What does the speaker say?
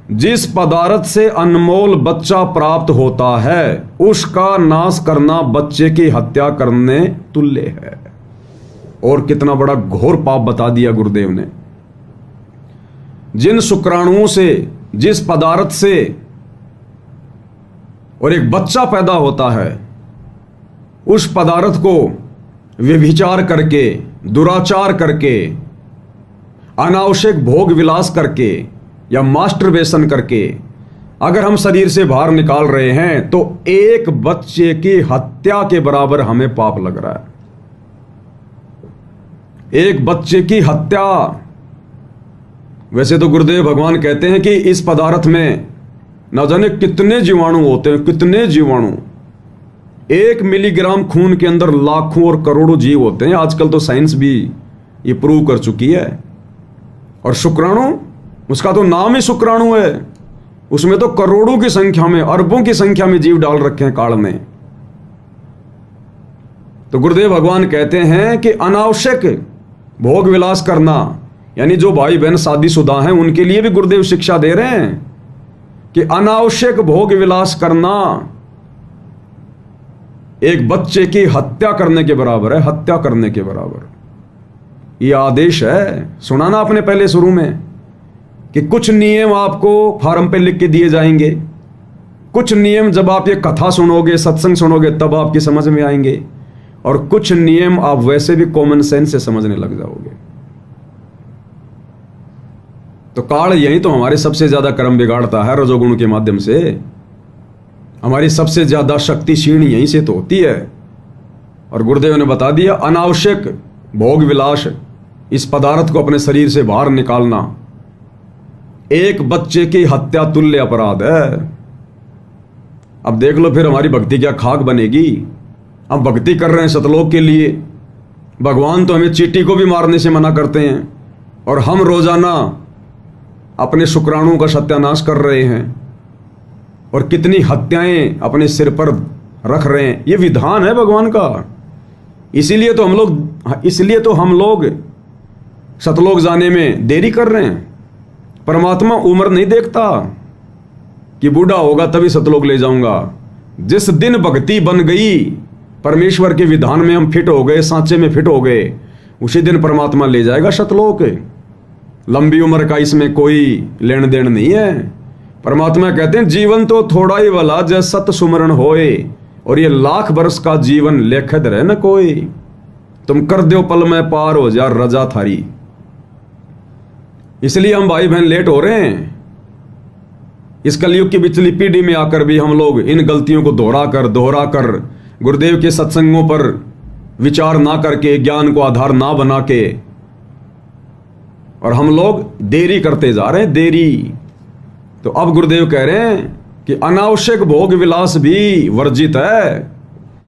जिस पदार्थ से अनमोल बच्चा प्राप्त होता है उसका नाश करना बच्चे की हत्या करने तुल्य है। और कितना बड़ा घोर पाप बता दिया गुरुदेव ने। जिन शुक्राणुओं से, जिस पदार्थ से और एक बच्चा पैदा होता है, उस पदार्थ को व्यभिचार करके, दुराचार करके, अनावश्यक भोग विलास करके या मास्टरबेशन करके अगर हम शरीर से बाहर निकाल रहे हैं तो एक बच्चे की हत्या के बराबर हमें पाप लग रहा है। एक बच्चे की हत्या। वैसे तो गुरुदेव भगवान कहते हैं कि इस पदार्थ में न जाने कितने जीवाणु होते हैं, कितने जीवाणु। 1 मिलीग्राम खून के अंदर लाखों और करोड़ों जीव होते हैं। आजकल तो साइंस भी ये प्रूव कर चुकी है। और शुक्राणु, उसका तो नाम ही शुक्राणु है। उसमें तो करोड़ों की संख्या में, अरबों की संख्या में जीव डाल रखे हैं काल में। तो गुरुदेव भगवान कहते हैं कि अनावश्यक भोग विलास करना, यानी जो भाई बहन शादीशुदा हैं उनके लिए भी गुरुदेव शिक्षा दे रहे हैं कि अनावश्यक भोग विलास करना एक बच्चे की हत्या करने के बराबर है। हत्या करने के बराबर यह आदेश है। सुना ना आपने पहले शुरू में कि कुछ नियम आपको फार्म पे लिख के दिए जाएंगे। कुछ नियम जब आप ये कथा सुनोगे, सत्संग सुनोगे, तब आपकी समझ में आएंगे। और कुछ नियम आप वैसे भी कॉमन सेंस से समझने लग जाओगे। तो काल यही तो हमारे सबसे ज्यादा कर्म बिगाड़ता है, रजोगुण के माध्यम से। हमारी सबसे ज्यादा शक्ति क्षीण यहीं से तो होती है। और गुरुदेव ने बता दिया, अनावश्यक भोग विलास, इस पदार्थ को अपने शरीर से बाहर निकालना एक बच्चे की हत्या तुल्य अपराध है। अब देख लो फिर हमारी भक्ति क्या खाक बनेगी। हम भक्ति कर रहे हैं सतलोक के लिए, भगवान तो हमें चींटी को भी मारने से मना करते हैं, और हम रोजाना अपने शुक्राणुओं का सत्यानाश कर रहे हैं और कितनी हत्याएं अपने सिर पर रख रहे हैं। ये विधान है भगवान का। इसीलिए तो हम लोग सतलोक जाने में देरी कर रहे हैं। परमात्मा उम्र नहीं देखता कि बूढ़ा होगा तभी सतलोक ले जाऊंगा। जिस दिन भक्ति बन गई, परमेश्वर के विधान में हम फिट हो गए, सांचे में फिट हो गए, उसी दिन परमात्मा ले जाएगा सतलोक। लंबी उम्र का इसमें कोई लेन देन नहीं है। परमात्मा कहते हैं जीवन तो थोड़ा ही वाला जय सत सुमरण होए, और ये 1,00,000 वर्ष का जीवन लेखद रहे न कोई। तुम कर दो पल में पार हो जा रजा थारी। इसलिए हम भाई बहन लेट हो रहे हैं। इस कलयुग की पिछली पीढ़ी में आकर भी हम लोग इन गलतियों को दोहरा कर गुरुदेव के सत्संगों पर विचार ना करके, ज्ञान को आधार ना बना के, और हम लोग देरी करते जा रहे हैं, देरी। तो अब गुरुदेव कह रहे हैं कि अनावश्यक भोग विलास भी वर्जित है।